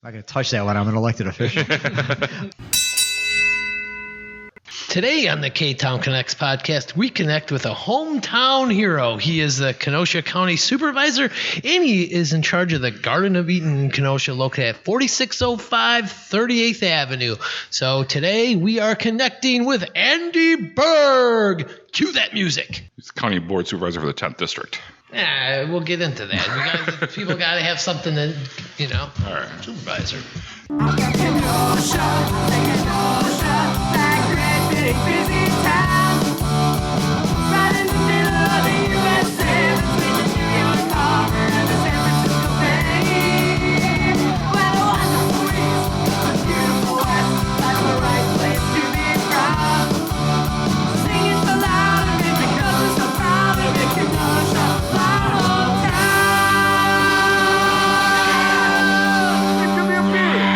I'm not going to touch that when I'm an elected official. Today on the Ktown Connects podcast, we connect with a hometown hero. He is the Kenosha County Supervisor, and he is in charge of the Garden of Eatin in Kenosha, located at 4605 38th Avenue. So today we are connecting with Andy Berg. Cue that music. He's County Board Supervisor for the 10th District. Yeah, we'll get into that. People got to have something to, All right. supervisor. Kenosha, that great big busy town, right in the middle of the USA, between the New York Harbor and the San Francisco Bay. Well, a wonderful east, a beautiful west, that's the right place to be proud. Sing it so loud of it because we're so proud of it, Kenosha, my hometown. Give me a beer.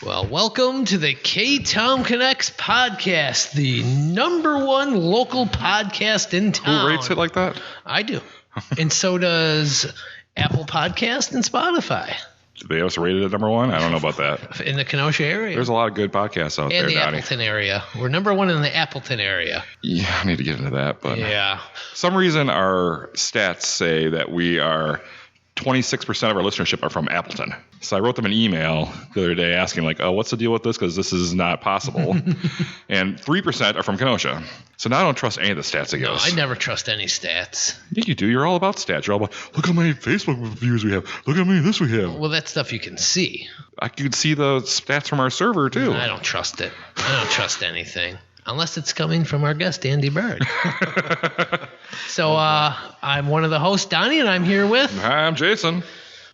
Well, welcome to the Ktown Connects podcast, the number one local podcast in town. Who rates it like that? I do. And so does Apple Podcast and Spotify. Do they also rated at number one? I don't know about that. In the Kenosha area. There's a lot of good podcasts out and there, the Donny. Appleton area. We're number one in the Appleton area. Yeah, I need to get into that. But Yeah. some reason our stats say that we are 26% of our listenership are from Appleton. So I wrote them an email the other day asking, like, oh, what's the deal with this? Because this is not possible. And 3% are from Kenosha. So now I don't trust any of the stats, I No, guess. I never trust any stats. Yeah, you do. You're all about stats. You're all about, look how many Facebook views we have. Look how many this we have. Well, that's stuff you can see. I could see the stats from our server, too. I don't trust it. I don't trust anything. Unless it's coming from our guest, Andy Berg. So I'm one of the hosts, Donny, and I'm here with... Hi, I'm Jason.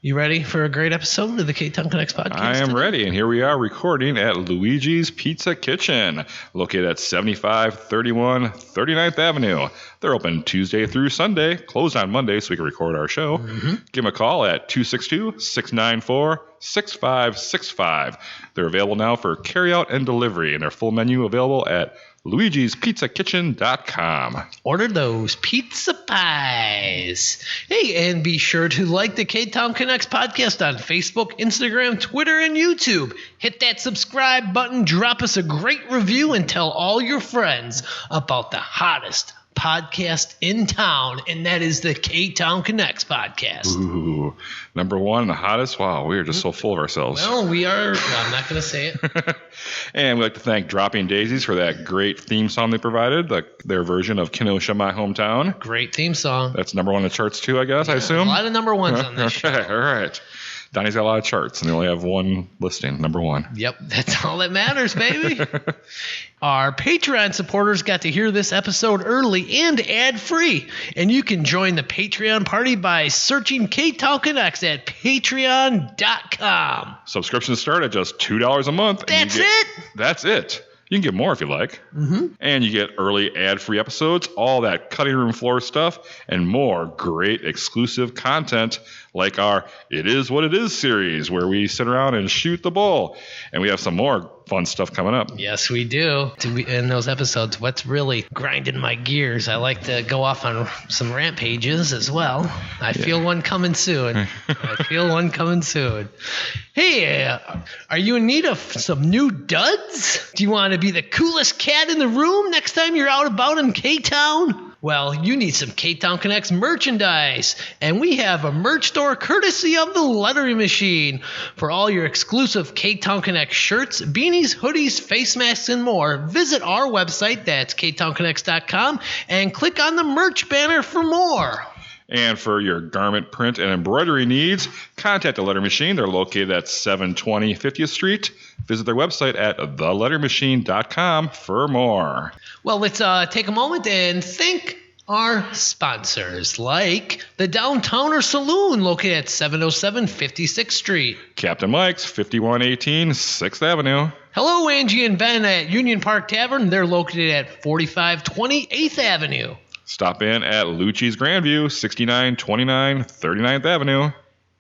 You ready for a great episode of the Ktown Connects podcast? I am today? ready, and here we are recording at Luigi's Pizza Kitchen, located at 7531 39th Avenue. They're open Tuesday through Sunday, closed on Monday so we can record our show. Give them a call at 262-694-6565. They're available now for carryout and delivery, and their full menu available at luigispizzacitchen.com. Order those pizza pies. Hey, and be sure to like the Ktown Connects podcast on Facebook, Instagram, Twitter, and YouTube. Hit that subscribe button, drop us a great review, and tell all your friends about the hottest podcast in town, and that is the Ktown Connects podcast. Ooh, number one, the hottest. Wow, we are just so full of ourselves. Well, we are. I'm not going to say it. And we'd like to thank Dropping Daisies for that great theme song they provided, their version of Kenosha, My Hometown. Great theme song. That's number one in the charts too, I guess, I A assume. lot of number ones on this show. Okay, all right. Donnie's got a lot of charts, and they only have one listing, number one. Yep, that's all that matters, baby. Our Patreon supporters got to hear this episode early and ad-free. And you can join the Patreon party by searching Ktown Connects at patreon.com. Subscriptions start at just $2 a month. and That's it? That's it. You can get more if you like. And you get early ad-free episodes, all that cutting room floor stuff, and more great exclusive content like our It Is What It Is series, where we sit around and shoot the bull. And we have some more fun stuff coming up. Yes, we do. In those episodes, what's really grinding my gears, I like to go off on some rampages as well. I feel one coming soon. Hey, are you in need of some new duds? Do you want to be the coolest cat in the room next time you're out about in K-Town? Well, you need some Ktown Connects merchandise, and we have a merch store courtesy of the Lettering Machine. For all your exclusive Ktown Connect shirts, beanies, hoodies, face masks, and more, visit our website, that's ktownconnects.com, and click on the merch banner for more. And for your garment print and embroidery needs, contact the Letter Machine. They're located at 720 50th Street. Visit their website at thelettermachine.com for more. Well, let's take a moment and thank our sponsors, like the Downtowner Saloon, located at 707 56th Street. Captain Mike's, 5118 6th Avenue. Hello, Angie and Ben at Union Park Tavern. They're located at 4520 8th Avenue. Stop in at Lucci's Grandview, 6929 39th Avenue.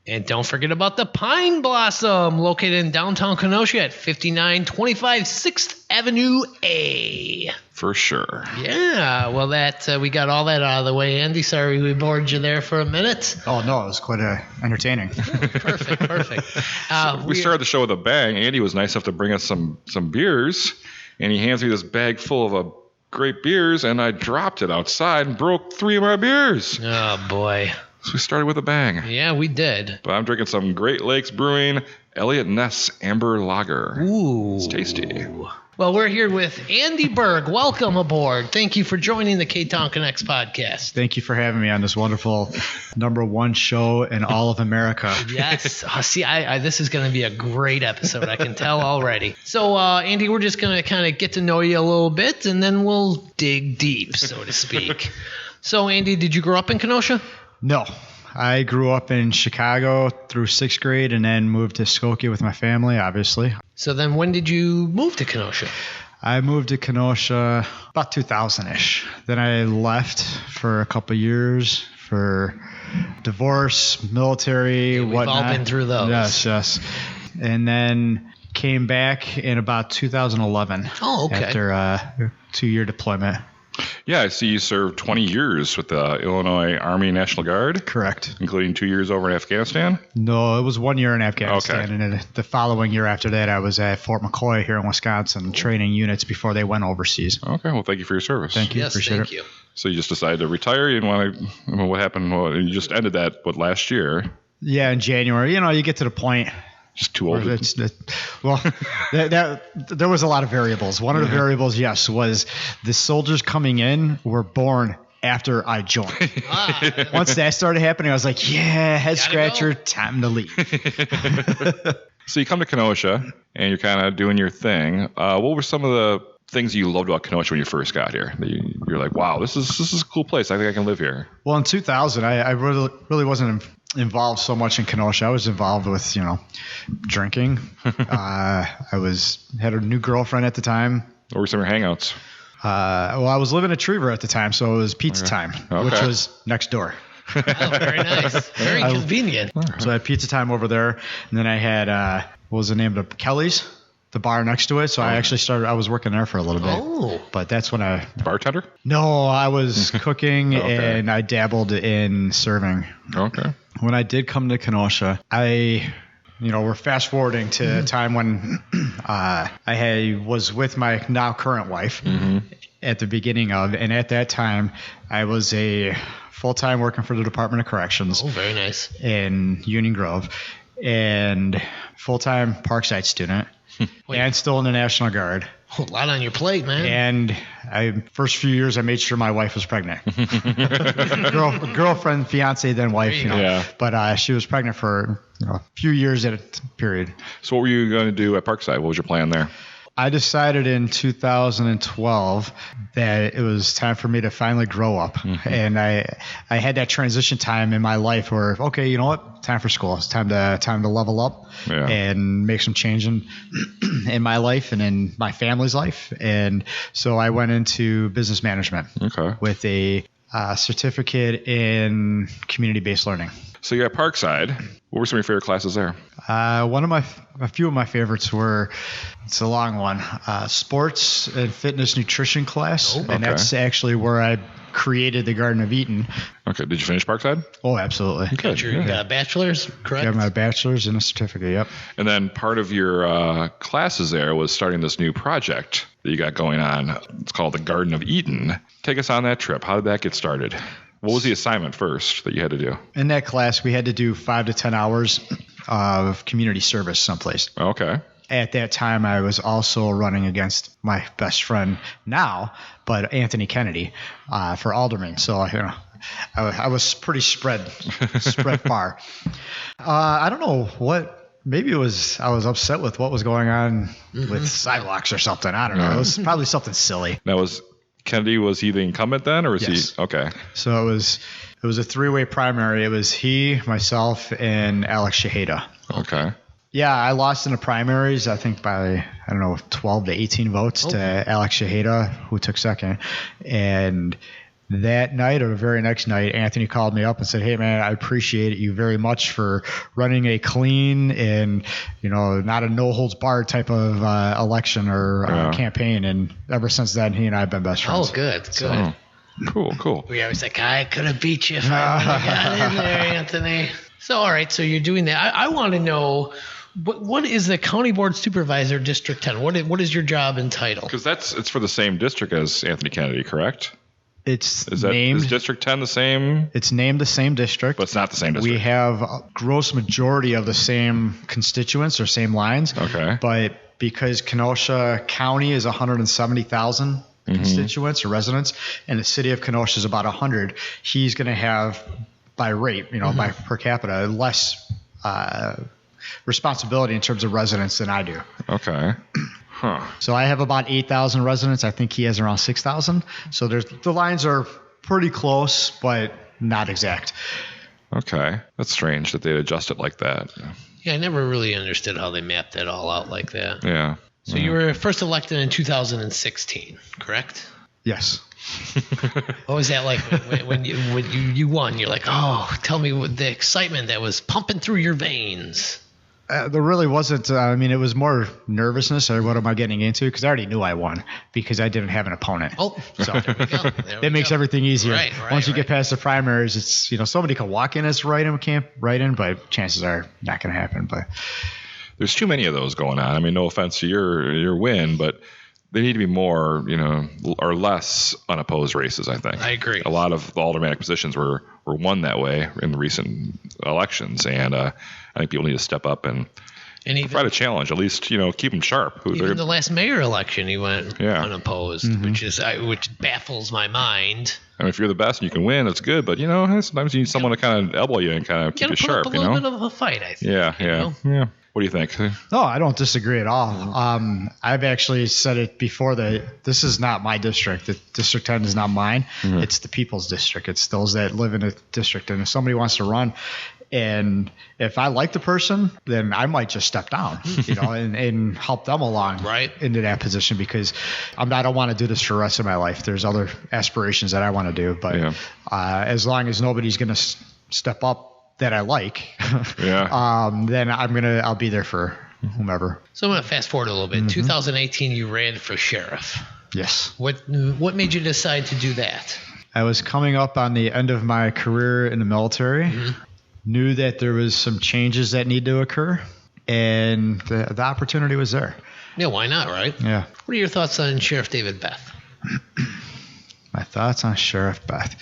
And don't forget about the Pine Blossom, located in downtown Kenosha at 5925 6th Avenue A. For sure. Yeah, well, we got all that out of the way, Andy. Sorry we bored you there for a minute. Oh, no, it was quite entertaining. Perfect. We started the show with a bang. Andy was nice enough to bring us some beers, and he hands me this bag full of great beers, and I dropped it outside and broke 3 of my beers. Oh, boy. So we started with a bang. Yeah, we did. But I'm drinking some Great Lakes Brewing Elliott Ness Amber Lager. Ooh. It's tasty. Well, we're here with Andy Berg. Welcome aboard. Thank you for joining the Ktown Connects podcast. Thank you for having me on this wonderful #1 show in all of America. Yes. See, this is going to be a great episode. I can tell already. So, Andy, we're just going to kind of get to know you a little bit, and then we'll dig deep, so to speak. So, Andy, did you grow up in Kenosha? No. I grew up in Chicago through 6th grade and then moved to Skokie with my family, obviously. So then when did you move to Kenosha? I moved to Kenosha about 2000-ish. Then I left for a couple of years for divorce, military, We've whatnot. all been through those. Yes. And then came back in about 2011. Oh, okay. After a 2-year deployment. Yeah, I see you served 20 years with the Illinois Army National Guard. Correct. Including 2 years over in Afghanistan? No, it was 1 year in Afghanistan. Okay. And then the following year after that, I was at Fort McCoy here in Wisconsin training units before they went overseas. Okay, well, thank you for your service. Thank you. Yes, Appreciate thank it. you. So you just decided to retire? You didn't want to... What happened? Well, you just ended that, last year? Yeah, in January. You get to the point. Just too old. There was a lot of variables. One of the variables, yes, was the soldiers coming in were born after I joined. Once that started happening, I was like, yeah, head scratcher, time to leave. So you come to Kenosha, and you're kind of doing your thing. What were some of the things you loved about Kenosha when you first got here? That you're like, wow, this is a cool place. I think I can live here. Well, in 2000, I really wasn't involved so much in Kenosha. I was involved with, drinking. I had a new girlfriend at the time. What were some of your hangouts? I was living at Trevor at the time, so it was pizza time, which was next door. Oh, very nice. Very convenient. So I had pizza time over there, and then I had what was the name of it? Kelly's, the bar next to it. So I was working there for a little bit. Oh. But that's when Bartender? No, I was cooking Okay. and I dabbled in serving. Okay. When I did come to Kenosha, we're fast forwarding to a time when I was with my now current wife at the beginning of, and at that time I was a full-time working for the Department of Corrections. Oh, very nice. In Union Grove, and full-time Parkside student, and still in the National Guard. A lot on your plate, man. And first few years, I made sure my wife was pregnant. Girlfriend, fiance, then wife. Yeah. But she was pregnant for a few years at a period. So what were you going to do at Parkside? What was your plan there? I decided in 2012 that it was time for me to finally grow up. And I had that transition time in my life where, okay, you know what? Time for school. It's time to level up and make some change in my life and in my family's life. And so I went into business management with a certificate in community-based learning. So you're at Parkside. What were some of your favorite classes there? A few of my favorites were, it's a long one, sports and fitness nutrition class. And that's actually where I created the Garden of Eatin. Okay. Did you finish Parkside? Oh, absolutely. You got a bachelor's, correct? I got my bachelor's and a certificate, yep. And then part of your classes there was starting this new project that you got going on. It's called the Garden of Eatin. Take us on that trip. How did that get started? What was the assignment first that you had to do? In that class, we had to do 5 to 10 hours of community service someplace. Okay. At that time, I was also running against my best friend now, but Anthony Kennedy for alderman. So, I was pretty spread far. I don't know what. Maybe it was I was upset with what was going on with sidewalks or something. I don't know. It was probably something silly. That was Kennedy. Was he the incumbent then, or was he? Okay. So it was a 3-way primary. It was he, myself, and Alex Shaheda. Okay. Yeah, I lost in the primaries, I think by, 12 to 18 votes to Alex Shaheda, who took second. And that night or the very next night, Anthony called me up and said, "Hey man, I appreciate you very much for running a clean and, not a no holds barred type of election or campaign." And ever since then, he and I have been best friends. Oh, good. Oh, cool. We always like, I could have beat you if I would have got in there, Anthony. So, all right. So you're doing that. I want to know, what is the County Board Supervisor, District 10? What is your job entitled? Because it's for the same district as Anthony Kennedy, correct? Is District 10 the same? It's named the same district. But it's not the same district. We have a gross majority of the same constituents or same lines. Okay. But because Kenosha County is 170,000 constituents or residents, and the city of Kenosha is about 100, he's going to have, by rate, by per capita, less responsibility in terms of residents than I do. Okay. Huh. So I have about 8,000 residents. I think he has around 6,000. So the lines are pretty close, but not exact. Okay. That's strange that they'd adjust it like that. Yeah, I never really understood how they mapped that all out like that. Yeah. So you were first elected in 2016, correct? Yes. What was that like when you won? You're like, oh, tell me what the excitement that was pumping through your veins. There really wasn't. It was more nervousness or what am I getting into? Because I already knew I won because I didn't have an opponent. Oh, so there we go. That makes everything easier. Right, Once you get past the primaries, it's somebody can walk in as write-in, but chances are not going to happen. But there's too many of those going on. I mean, no offense to your win, but they need to be more, or less unopposed races, I think. I agree. A lot of the aldermanic positions were won that way in the recent elections, and I think people need to step up and even try to challenge, at least, keep them sharp. Even the last mayor election, he went unopposed, which baffles my mind. I mean, if you're the best and you can win, that's good. But, sometimes you need someone to kind of elbow you and kind of keep you sharp, a little bit of a fight, I think. Yeah. What do you think? No, I don't disagree at all. I've actually said it before that this is not my district. The District 10 is not mine. It's the people's district. It's those that live in the district. And if somebody wants to run, and if I like the person, then I might just step down, and help them along into that position because I don't want to do this for the rest of my life. There's other aspirations that I want to do. But as long as nobody's going to step up that I like, then I'll be there for whomever. So I'm going to fast forward a little bit. 2018, you ran for sheriff. Yes. What made you decide to do that? I was coming up on the end of my career in the military, knew that there was some changes that need to occur, and the opportunity was there. Yeah, why not, right? Yeah. What are your thoughts on Sheriff David Beth? My thoughts on Sheriff Beth.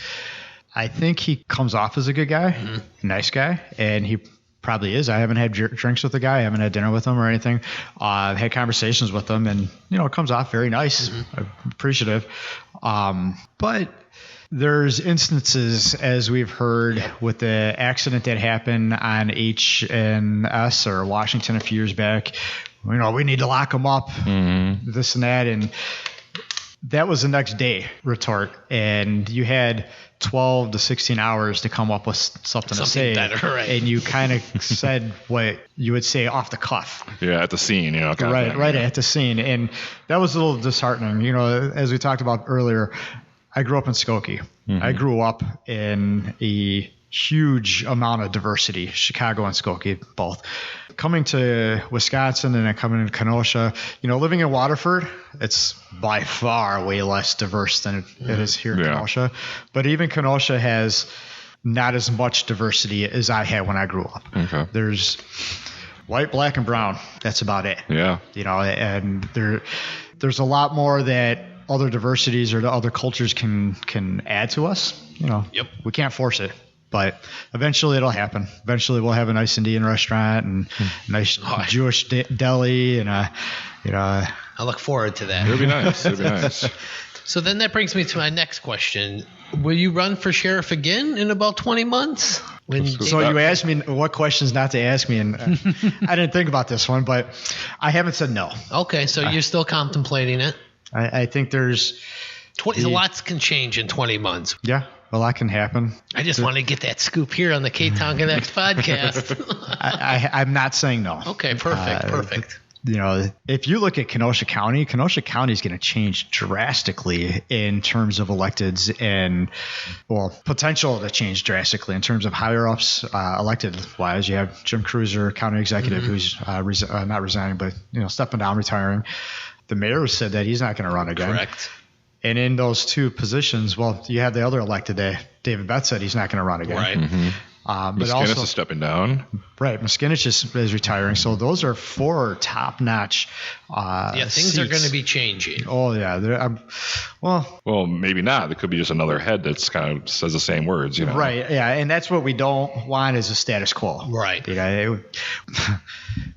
I think he comes off as a good guy, a nice guy, and he probably is. I haven't had drinks with the guy. I haven't had dinner with him or anything. I've had conversations with him, and, it comes off very nice, appreciative. But there's instances, as we've heard, with the accident that happened on H&S or Washington a few years back. We need to lock him up, this and that, and that was the next day retort, and you had 12 to 16 hours to come up with something to say, better, right? And you kind of said what you would say off the cuff. Yeah, at the scene, right at the scene, and that was a little disheartening. As we talked about earlier, I grew up in Skokie. I grew up in a huge amount of diversity, Chicago and Skokie both. Coming to Wisconsin and then coming to Kenosha, living in Waterford, it's by far way less diverse than it is here in Kenosha. But even Kenosha has not as much diversity as I had when I grew up. Okay. There's white, black, and brown. That's about it. Yeah. And there's a lot more that other diversities or the other cultures can add to us. We can't force it. But eventually it'll happen. Eventually we'll have a nice Indian restaurant and a nice Jewish deli, and I look forward to that. It'll be nice. So then that brings me to my next question. Will you run for sheriff again in about 20 months? So you asked me what questions not to ask me, and I didn't think about this one, but I haven't said no. Okay, so you're still contemplating it? I think there's... lots can change in 20 months. Yeah. A lot can happen. I just want to get that scoop here on the Ktown Connect podcast. I'm not saying no. Okay, perfect. if you look at Kenosha County is going to change drastically in terms of electeds and, potential to change drastically in terms of higher ups elected wise. You have Jim Cruiser, county executive, who's not resigning, but stepping down, retiring. The mayor said that he's not going to run again. Correct. And in those two positions, you have the other elected day. David Betts said he's not going to run again. Right. Mm-hmm. But Muskinnis is stepping down. Right. Muskinnis is retiring. So those are 4 top-notch things seats. are going to be changing. Oh, yeah. Well, maybe not. It could be just another head that's kind of says the same words, Right. Yeah. And that's what we don't want is a status quo. Right.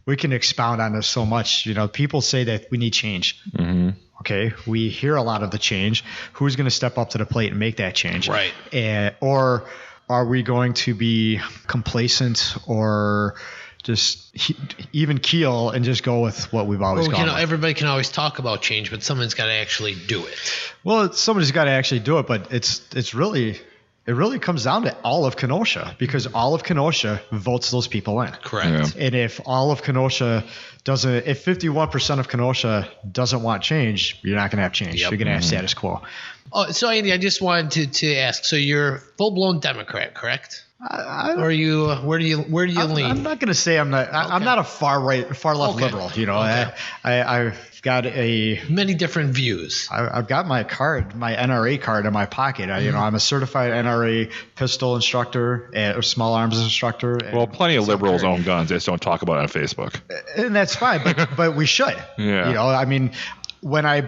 We can expound on this so much. People say that we need change. Mm-hmm. Okay. We hear a lot of the change. Who's going to step up to the plate and make that change? Right. Or are we going to be complacent or just even keel and just go with what we've always gone with? Everybody can always talk about change, but someone's got to actually do it. Well, somebody's got to actually do it, but it really comes down to all of Kenosha, because all of Kenosha votes those people in. Correct. Yeah. And if all of Kenosha if 51% of Kenosha doesn't want change, you're not going to have change. Yep. You're going to have status quo. Oh, so Andy, I just wanted to ask. So you're full-blown Democrat, correct? Or are you? Where do you lean? I'm not going to say I'm not. I'm not a far left liberal. Okay. I've got many different views. I've got my NRA card in my pocket. I'm a certified NRA pistol instructor or small arms instructor. Well, plenty of liberals own guns. They just don't talk about it on Facebook. And that's fine, but we should. Yeah. When I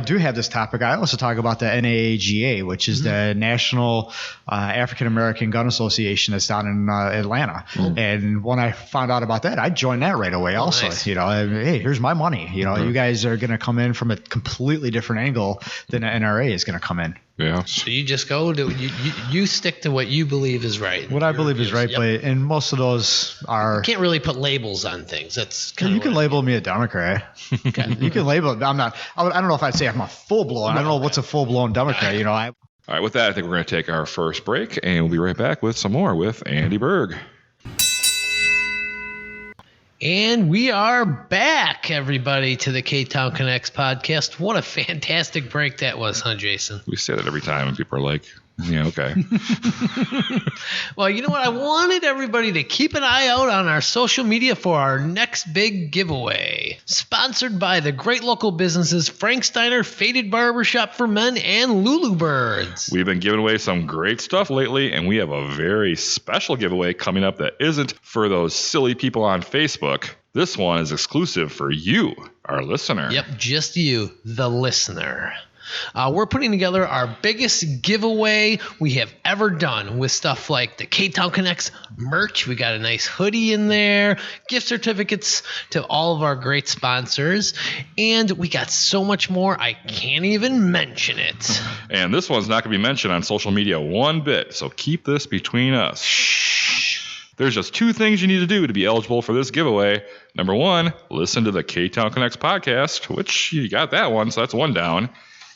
do have this topic, I also talk about the NAAGA, which is the National African American Gun Association that's down in Atlanta. And when I found out about that, I joined that right away. Also, nice. Hey, here's my money. You guys are going to come in from a completely different angle than the NRA is going to come in. Yeah. So you just go to you stick to what you believe is right. What I believe is right, and most of those are. You can't really put labels on things. That's kind of. You can label me a Democrat. Okay. You can label. I'm not. I don't know if I'd say I'm a full blown. I don't know what's a full blown Democrat. All right. With that, I think we're going to take our first break, and we'll be right back with some more with Andy Berg. And we are back, everybody, to the Ktown Connects podcast. What a fantastic break that was, huh, Jason? We say that every time, and people are like, yeah, okay. Well, you know what? I wanted everybody to keep an eye out on our social media for our next big giveaway. Sponsored by the great local businesses Frank Steiner, Faded Barbershop for Men, and Lulu Birds. We've been giving away some great stuff lately, and we have a very special giveaway coming up that isn't for those silly people on Facebook. This one is exclusive for you, our listener. Yep, just you, the listener. We're putting together our biggest giveaway we have ever done with stuff like the Ktown Connects merch. We got a nice hoodie in there, gift certificates to all of our great sponsors, and we got so much more I can't even mention it. And this one's not going to be mentioned on social media one bit, so keep this between us. Shh. There's just 2 things you need to do to be eligible for this giveaway. Number 1, listen to the Ktown Connects podcast, which you got that one, so that's 1 down.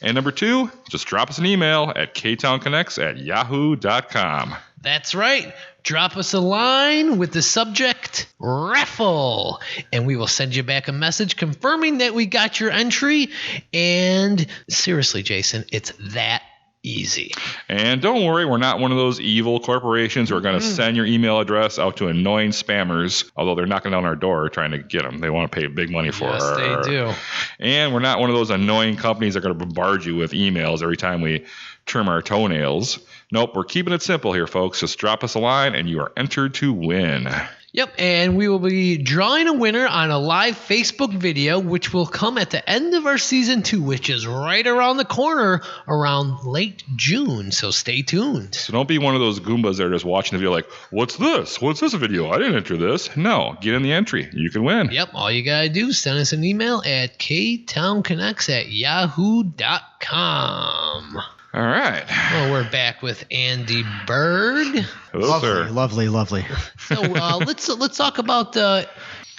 And number 2, just drop us an email at ktownconnects@yahoo.com. That's right. Drop us a line with the subject raffle, and we will send you back a message confirming that we got your entry. And seriously, Jason, it's that easy. And don't worry, we're not one of those evil corporations who are going to send your email address out to annoying spammers, although they're knocking down our door trying to get them. They want to pay big money for it. Yes, they do. And we're not one of those annoying companies that are going to bombard you with emails every time we trim our toenails. Nope, we're keeping it simple here, folks. Just drop us a line and you are entered to win. Yep, and we will be drawing a winner on a live Facebook video, which will come at the end of our season 2, which is right around the corner around late June. So stay tuned. So don't be one of those Goombas that are just watching the video like, what's this? What's this video? I didn't enter this. No, get in the entry. You can win. Yep, all you got to do is send us an email at ktownconnects@yahoo.com. All right. Well, we're back with Andy Berg. Hello, sir. Lovely. So let's talk about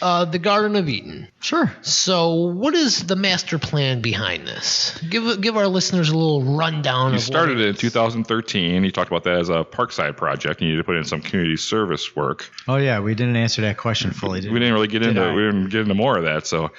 The Garden of Eatin. Sure. So, what is the master plan behind this? Give our listeners a little rundown. You of started what it in 2013. You talked about that as a Parkside project. You need to put in some community service work. Oh yeah, we didn't answer that question fully. We didn't really get into more of that. So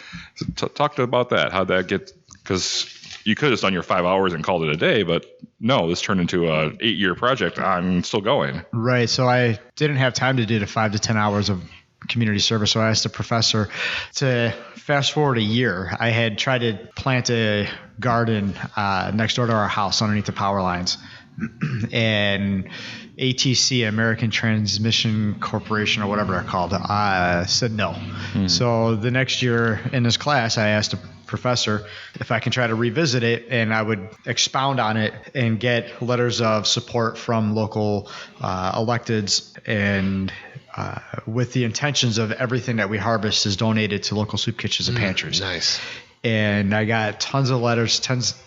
talk about that. How'd that get? Because you could have done your 5 hours and called it a day, but no, this turned into a 8-year project. I'm still going. Right. So I didn't have time to do the 5 to 10 hours of community service. So I asked the professor to fast forward a year. I had tried to plant a garden next door to our house underneath the power lines. And ATC, American Transmission Corporation, or whatever they're called, said no. So the next year in this class, I asked the professor if I can try to revisit it, and I would expound on it and get letters of support from local electeds, and with the intentions of everything that we harvest is donated to local soup kitchens and pantries. Nice. And I got tons of letters,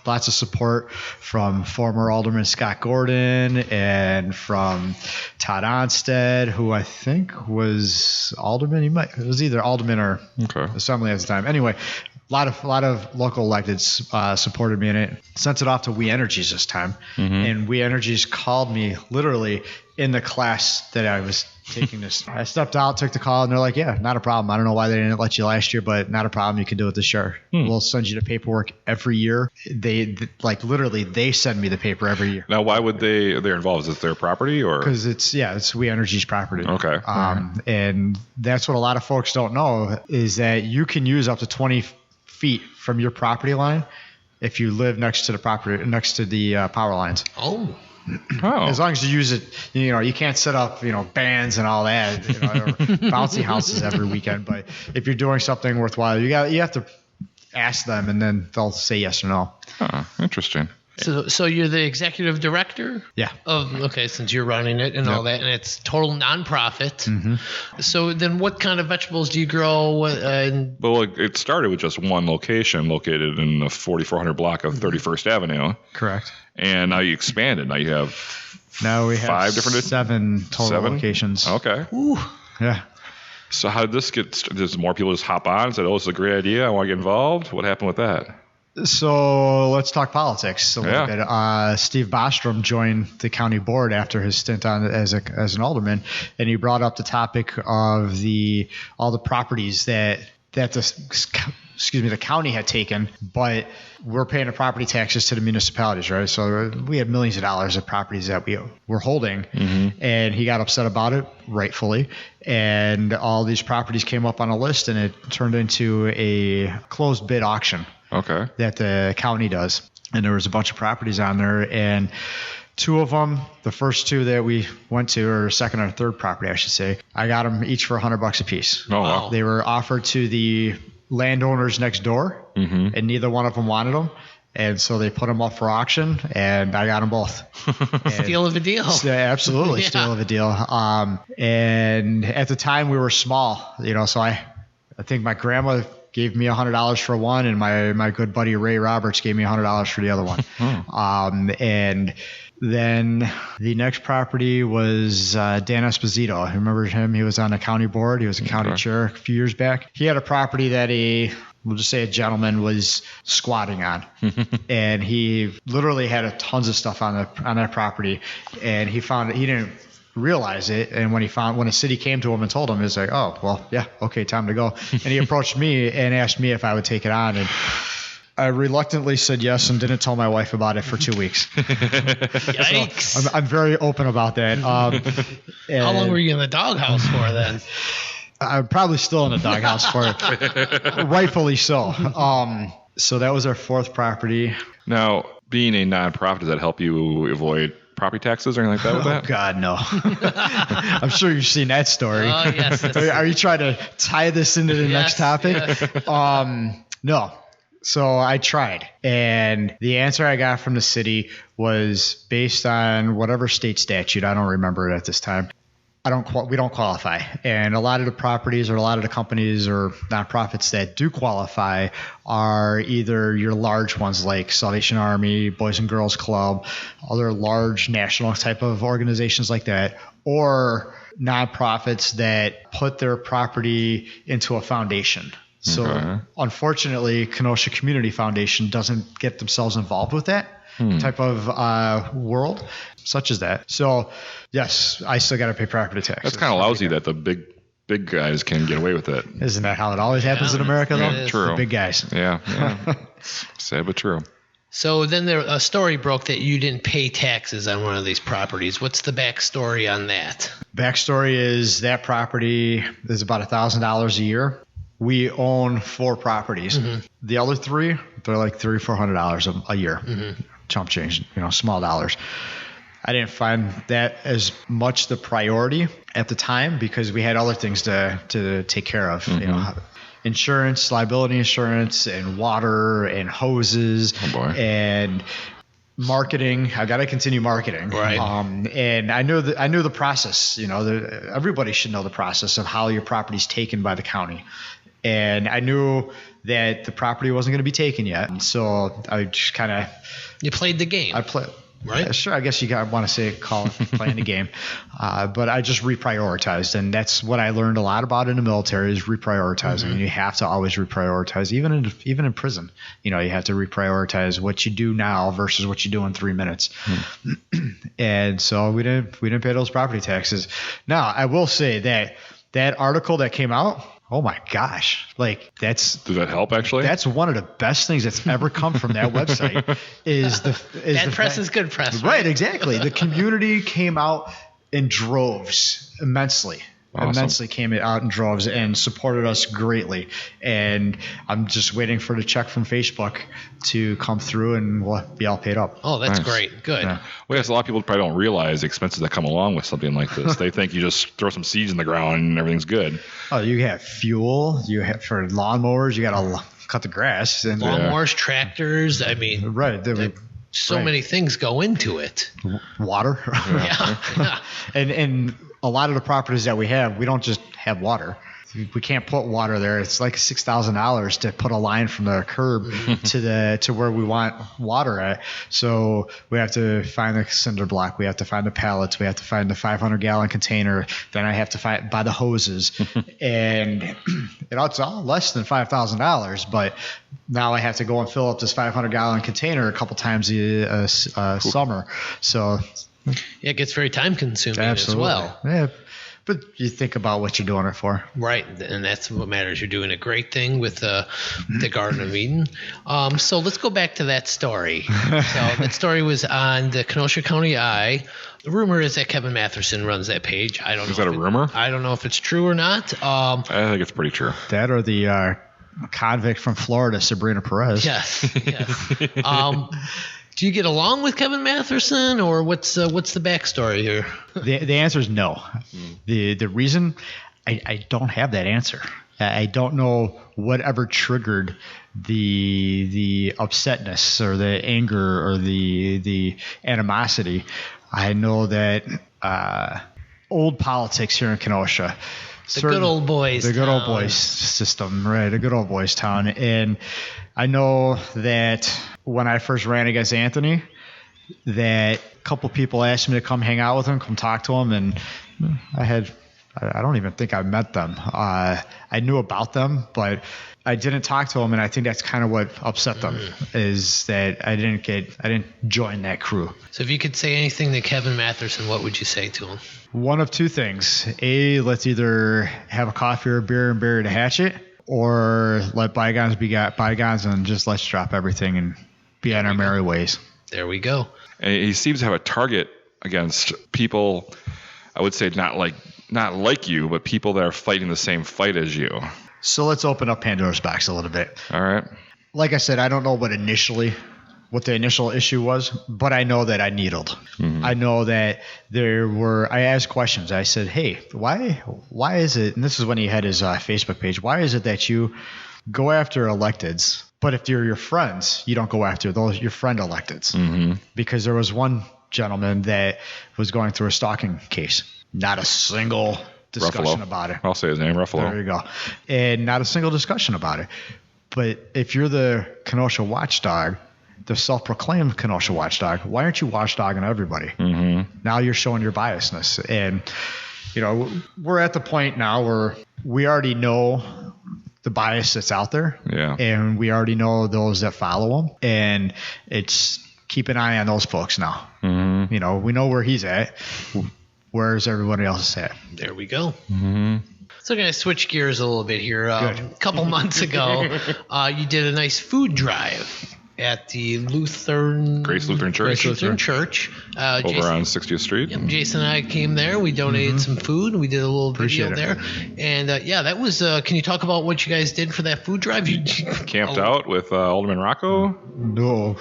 lots of support from former Alderman Scott Gordon and from Todd Onstead, who I think was Alderman. It was either Alderman or Assembly at the time. Anyway, a lot of local electeds supported me in it. Sent it off to We Energies this time, and We Energies called me literally in the class that I was taking this. I stepped out, took the call, and they're like, yeah, not a problem. I don't know why they didn't let you last year, but not a problem. You can do it this year. We'll send you the paperwork every year. They send me the paper every year. Now, why would they're involved? Is it their property or? Because it's We Energies property. Okay. And that's what a lot of folks don't know is that you can use up to 20 feet from your property line if you live next to the power lines. Oh. As long as you use it, you can't set up, bands and all that, or bouncy houses every weekend. But if you're doing something worthwhile, you have to ask them, and then they'll say yes or no. Interesting. So you're the executive director? Yeah. Since you're running it and all that, and it's total nonprofit. So then what kind of vegetables do you grow? Well, it started with just one location located in the 4400 block of 31st Avenue. Correct. And now you expanded. Now we have 7 total locations. Okay. Ooh. Yeah. So how did this get? Does more people just hop on and say, "Oh, this is a great idea. I want to get involved"? What happened with that? So let's talk politics a little bit. Steve Bostrom joined the county board after his stint on as an alderman, and he brought up the topic of all the properties that the county had taken, but we're paying the property taxes to the municipalities, right? So we had millions of dollars of properties that we were holding, and he got upset about it, rightfully. And all these properties came up on a list, and it turned into a closed bid auction. Okay. That the county does. And there was a bunch of properties on there, and 2 of them, the first 2 that we went to, or second or third property, I should say, I got them each for $100 a piece. Oh, wow. They were offered to the landowners next door, and neither one of them wanted them. And so they put them up for auction, and I got them both. Steal of a deal. Absolutely, steal of a deal. And at the time, we were small, so I think my grandma gave me $100 for one, and my good buddy Ray Roberts gave me $100 for the other one. And then the next property was Dan Esposito. I remember him. He was on the county board. He was a county chair a few years back. He had a property that we'll just say a gentleman was squatting on. And he literally had tons of stuff on that property. And he found that he didn't realize it, and when the city came to him and told him, it's like, oh well, yeah, okay, time to go. And he approached me and asked me if I would take it on, and I reluctantly said yes and didn't tell my wife about it for 2 weeks. Yikes. So I'm very open about that. How long were you in the doghouse for then? I'm probably still in the doghouse for it, rightfully so. So that was our 4th property. Now, being a nonprofit, does that help you avoid property taxes or anything like that with that? Oh, God, no. I'm sure you've seen that story. Oh, yes. Are you trying to tie this into the next topic? No. So I tried. And the answer I got from the city was based on whatever state statute. I don't remember it at this time. we don't qualify. And a lot of the properties or a lot of the companies or nonprofits that do qualify are either your large ones like Salvation Army, Boys and Girls Club, other large national type of organizations like that, or nonprofits that put their property into a foundation. So unfortunately, Kenosha Community Foundation doesn't get themselves involved with that type of world, such as that. So yes, I still got to pay property tax. That's kind of lousy that the big guys can get away with it. Isn't that how it always happens in America, though? True. The big guys. Yeah. Sad but true. So then a story broke that you didn't pay taxes on one of these properties. What's the backstory on that? Backstory is that property is about $1,000 a year. We own 4 properties. The other 3, they're like $300-$400 a year. Chump change, small dollars. I didn't find that as much the priority at the time because we had other things to take care of. Insurance, liability insurance, and water and hoses and marketing. I got to continue marketing. Right. And I knew the process. Everybody should know the process of how your property's taken by the county. And I knew that the property wasn't going to be taken yet. And so I just kind of... You played the game. I played... Right. Sure, I guess you want to say call it playing the game. But I just reprioritized. And that's what I learned a lot about in the military is reprioritizing. You have to always reprioritize, even in prison. You have to reprioritize what you do now versus what you do in 3 minutes. And so we didn't pay those property taxes. Now, I will say that article that came out, oh my gosh. Does that help actually? That's one of the best things that's ever come from that website is Bad press is good press. Right, exactly. The community came out in droves immensely. Awesome. Immensely came out in droves and supported us greatly. And I'm just waiting for the check from Facebook to come through and we'll be all paid up. Oh, that's great. Good. Yeah. Well, yes, a lot of people probably don't realize the expenses that come along with something like this. They think you just throw some seeds in the ground and everything's good. Oh, you have fuel. You have for lawnmowers. You got to cut the grass. And lawnmowers, tractors. I mean, right. So many things go into it. Water. Yeah. And a lot of the properties that we have, we don't just have water. We can't put water there. It's like $6,000 to put a line from the curb to where we want water at. So we have to find the cinder block. We have to find the pallets. We have to find the 500-gallon container. Then I have to buy the hoses. And it's all less than $5,000. But now I have to go and fill up this 500-gallon container a couple times a summer. So it gets very time consuming as well. Yeah. But you think about what you're doing it for. Right. And that's what matters. You're doing a great thing with the Garden of Eatin. So let's go back to that story. So that story was on the Kenosha County Eye. The rumor is that Kevin Matherson runs that page. I don't know. Is that a rumor? I don't know if it's true or not. I think it's pretty true. That or the convict from Florida, Sabrina Perez. Yes. Do you get along with Kevin Matherson, or what's the backstory here? The answer is no. The reason I don't have that answer. I don't know whatever triggered the upsetness or the anger or the animosity. I know that old politics here in Kenosha. The good old boys system, right? A good old boys town. And I know that when I first ran against Anthony, that a couple people asked me to come hang out with him, come talk to him. And I don't even think I met them. I knew about them, but I didn't talk to them. And I think that's kind of what upset them is that I didn't join that crew. So if you could say anything to Kevin Matherson, what would you say to him? One of two things. A, let's either have a coffee or a beer and bury the hatchet, or let bygones be bygones and just let's drop everything and be on our merry ways. There we go. And he seems to have a target against people, I would say not like you, but people that are fighting the same fight as you. So let's open up Pandora's box a little bit. All right. Like I said, I don't know what the initial issue was, but I know that I needled. I know that I asked questions. I said, hey, why is it, and this is when he had his Facebook page, why is it that you go after electeds, but if they're your friends, you don't go after your friend electeds? Because there was one gentleman that was going through a stalking case. Not a single discussion Ruffalo. about it. I'll say his name, Ruffalo. There you go. And not a single discussion about it. But if you're the Kenosha watchdog, the self-proclaimed Kenosha watchdog, why aren't you watchdogging everybody? Mm-hmm. Now you're showing your biasness. And, we're at the point now where we already know the bias that's out there. Yeah. And we already know those that follow him. And it's keep an eye on those folks now. Mm-hmm. We know where he's at. Where's everybody else at? There we go. Mm-hmm. So I'm going to switch gears a little bit here. A couple months ago, you did a nice food drive at the Grace Lutheran Church. Church. Over Jason, on 60th Street. Yep, Jason and I came there. We donated some food. We did a little video there. And that was, can you talk about what you guys did for that food drive? You Camped out with Alderman Rocco? No.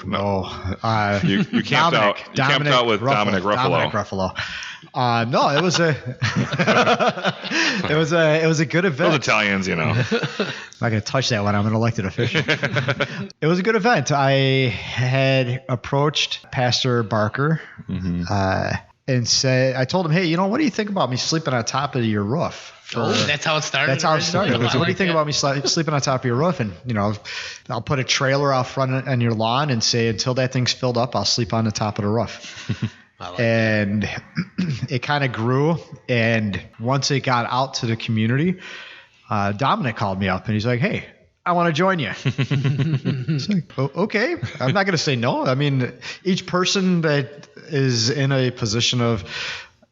You camped out. You camped out with Dominic Ruffalo. Dominic Ruffalo. No, it was it was a good event. Those Italians, I'm not going to touch that one. I'm an elected official. It was a good event. I had approached Pastor Barker and said, I told him, hey, what do you think about me sleeping on top of your roof? That's how it started. That's how it started. What do you think about me sleeping on top of your roof? And, I'll put a trailer out front on your lawn and say, until that thing's filled up, I'll sleep on the top of the roof. And it kind of grew. And once it got out to the community, Dominic called me up and he's like, hey, I want to join you. It's like, okay, I'm not going to say no. I mean, each person that is in a position of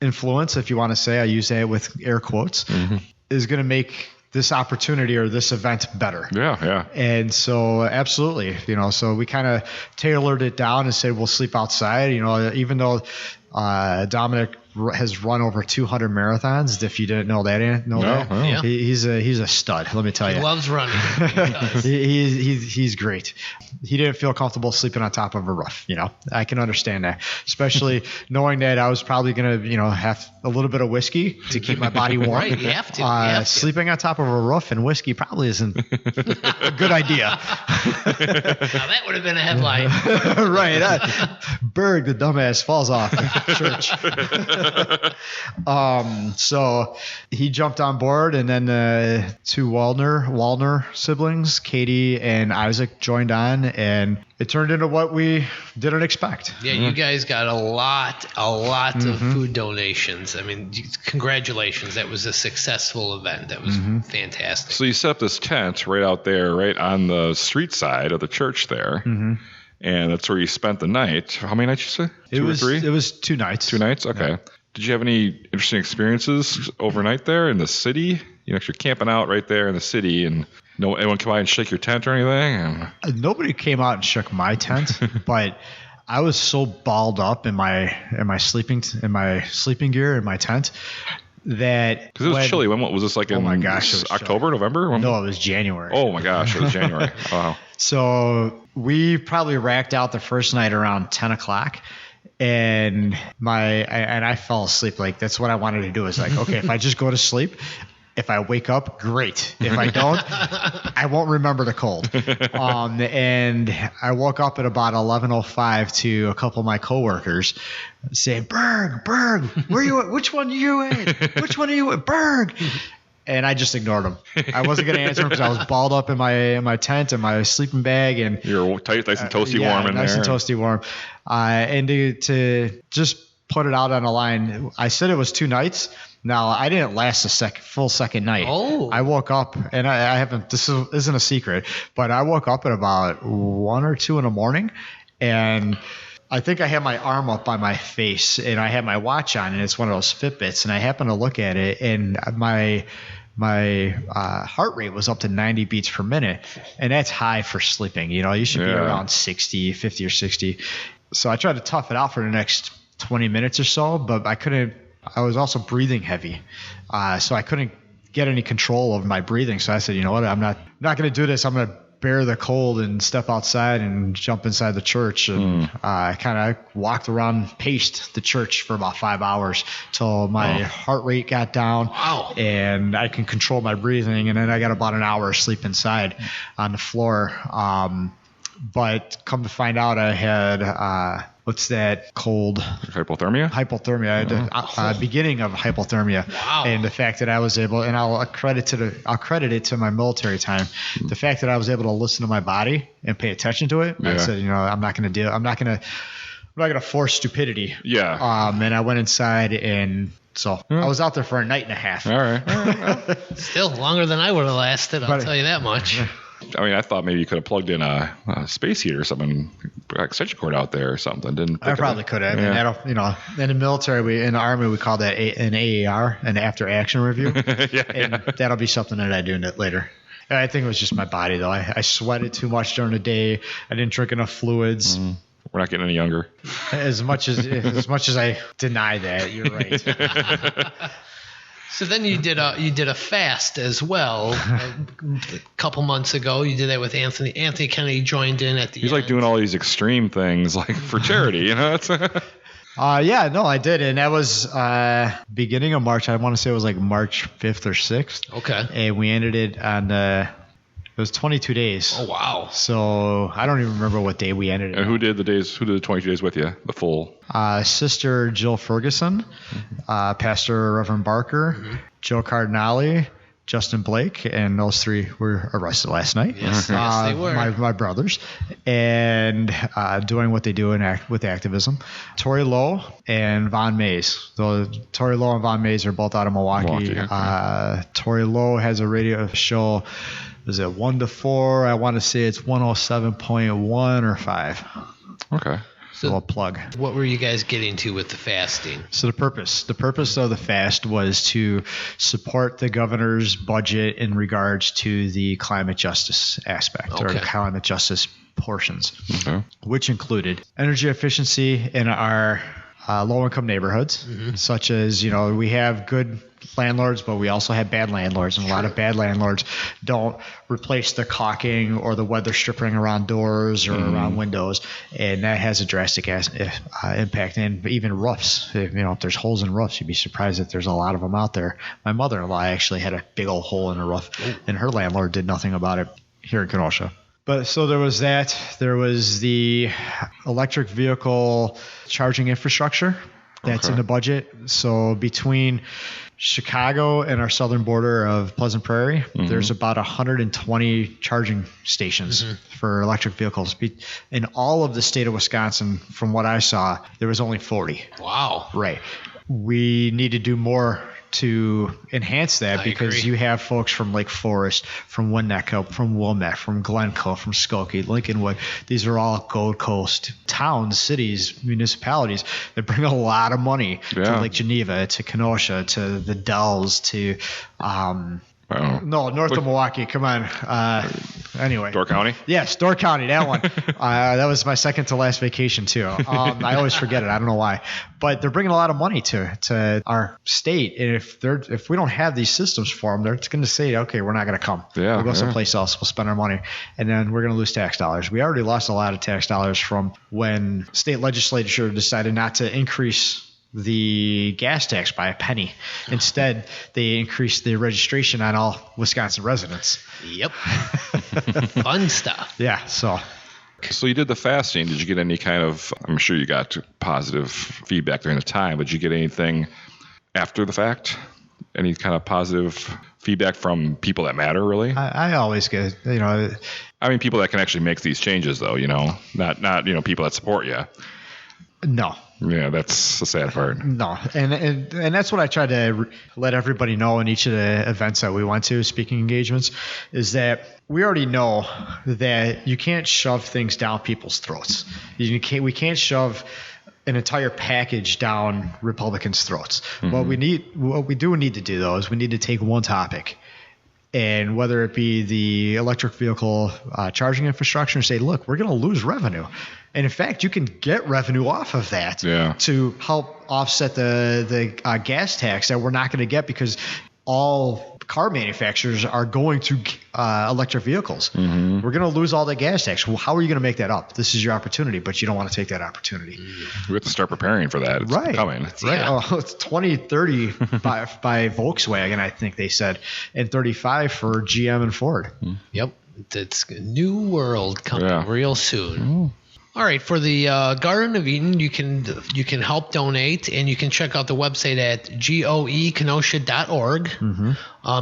influence, if you want to say, I use that with air quotes, is going to make this opportunity or this event better. Yeah. And so absolutely, so we kind of tailored it down and said, we'll sleep outside, even though Dominic has run over 200 marathons. If you didn't know that, Yeah. He's a stud. Let me tell you, He loves running. he's great. He didn't feel comfortable sleeping on top of a roof. I can understand that, especially knowing that I was probably gonna, have a little bit of whiskey to keep my body warm. Right, you have to. Sleeping on top of a roof and whiskey probably isn't a good idea. Now that would have been a headline. Right. Berg, the dumbass, falls off church. So he jumped on board, and then two Wallner siblings, Katie and Isaac, joined on, and it turned into what we didn't expect. Yeah, you guys got a lot of food donations. I mean, congratulations. That was a successful event. That was fantastic. So you set up this tent right out there, right on the street side of the church there. And that's where you spent the night. How many nights you say? Two or three? It was 2 nights. 2 nights? Okay. Yeah. Did you have any interesting experiences overnight there in the city? You're camping out right there in the city, and anyone come by and shake your tent or anything? Nobody came out and shook my tent, but I was so balled up in my sleeping gear in my tent that because it was chilly. When was this? Oh my gosh, it was October, chilly. November? No, it was January. Oh my gosh, it was January. Wow. So we probably racked out the first night around 10 o'clock. And I fell asleep. Like, that's what I wanted to do. Is like, okay, if I just go to sleep, if I wake up, great. If I don't, I won't remember the cold. And I woke up at about 11:05 to a couple of my coworkers saying, Berg, where you at? Which one are you in? Which one are you at? Berg. And I just ignored them. I wasn't going to answer them because I was balled up in my tent and my sleeping bag. And you're tight, nice and toasty warm in nice there. Nice and toasty warm. And to just put it out on a line, I said it was 2 nights. Now, I didn't last full second night. Oh. I woke up, and I haven't, this isn't a secret, but I woke up at about 1 or 2 in the morning, and I think I had my arm up by my face, and I had my watch on, and it's one of those Fitbits, and I happened to look at it, and my heart rate was up to 90 beats per minute, and that's high for sleeping. You should be around 50 or 60. So I tried to tough it out for the next 20 minutes or so, but I couldn't. I was also breathing heavy, so I couldn't get any control over my breathing. So I said, you know what, I'm not going to do this. I'm going to bear the cold and step outside and jump inside the church. And I kind of walked around, paced the church for about 5 hours till my heart rate got down. Wow. And I can control my breathing. And then I got about an hour of sleep inside on the floor. But come to find out, I had what's that cold? Hypothermia? Hypothermia. I had the beginning of hypothermia. Wow. And the fact that I was able, and I'll credit it to my military time. The fact that I was able to listen to my body and pay attention to it. I said, I'm not going to force stupidity. Yeah. And I went inside, and so I was out there for a night and a half. All right. Still longer than I would have lasted, I'll tell you that much. I mean, I thought maybe you could have plugged in a space heater or something, extension cord out there or something. I probably could have. Yeah. And in the military, in the Army, we call that an AAR, an after action review. That'll be something that I do later. And I think it was just my body, though. I sweated too much during the day. I didn't drink enough fluids. We're not getting any younger. As much as I deny that, you're right. So then you did a fast as well a couple months ago. You did that with Anthony. Anthony Kennedy joined in at the He's end. like doing all these extreme things like for charity, It's I did. And that was beginning of March. I want to say it was like March 5th or 6th. Okay. And we ended it on it was 22 days. Oh, wow. So I don't even remember what day we ended it. And who did the 22 days with you? The full? Sister Jill Ferguson, Pastor Reverend Barker, Joe Cardinale, Justin Blake, and those three were arrested last night. Yes, yes, they were. My brothers, and doing what they do with activism. Tori Lowe and Von Mays. So Tori Lowe and Von Mays are both out of Milwaukee. Tori Lowe has a radio show. Is it 1 to 4? I want to say it's 107.1 or 5. Okay. So a plug. What were you guys getting to with the fasting? So the purpose of the fast was to support the governor's budget in regards to the climate justice aspect or the climate justice portions, which included energy efficiency in our low-income neighborhoods, such as, we have good landlords, but we also have bad landlords, and a lot of bad landlords don't replace the caulking or the weather stripping around doors or around windows, and that has a drastic impact. And even roofs, if there's holes in roofs, you'd be surprised that there's a lot of them out there. My mother-in-law actually had a big old hole in her roof, and her landlord did nothing about it here in Kenosha. But so there was that. There was the electric vehicle charging infrastructure that's in the budget. So between Chicago and our southern border of Pleasant Prairie, there's about 120 charging stations for electric vehicles. In all of the state of Wisconsin, from what I saw, there was only 40. Wow. Right. We need to do more to enhance that because you have folks from Lake Forest, from Winnetka, from Wilmette, from Glencoe, from Skokie, Lincolnwood. These are all Gold Coast towns, cities, municipalities that bring a lot of money to Lake Geneva, to Kenosha, to the Dells, to north of Milwaukee. Come on. Anyway. Door County? Yes, Door County, that one. That was my second to last vacation, too. I always forget it. I don't know why. But they're bringing a lot of money to our state. And if we don't have these systems for them, they're going to say, okay, we're not going to come. We'll go someplace else. We'll spend our money. And then we're going to lose tax dollars. We already lost a lot of tax dollars from when state legislature decided not to increase the gas tax by a penny. Instead, they increased the registration on all Wisconsin residents. Yep. Fun stuff. Yeah. So you did the fasting. Did you get any kind of, I'm sure you got positive feedback during the time, but did you get anything after the fact? Any kind of positive feedback from people that matter, really? I always get, I mean, people that can actually make these changes, though, not people that support you. No. Yeah, that's the sad part. No, and that's what I try to let everybody know in each of the events that we went to, speaking engagements, is that we already know that you can't shove things down people's throats. We can't shove an entire package down Republicans' throats. What we do need to do, though, is we need to take one topic, and whether it be the electric vehicle charging infrastructure, and say, look, we're going to lose revenue. And in fact, you can get revenue off of that to help offset the gas tax that we're not going to get because all car manufacturers are going to electric vehicles. We're going to lose all the gas tax. Well, how are you going to make that up? This is your opportunity, but you don't want to take that opportunity. We have to start preparing for that. It's coming. Right. Oh, it's 2030 by Volkswagen, I think they said, and 35 for GM and Ford. Yep. It's a new world coming real soon. All right, for the Garden of Eatin, you can help donate, and you can check out the website at goekenosha.org.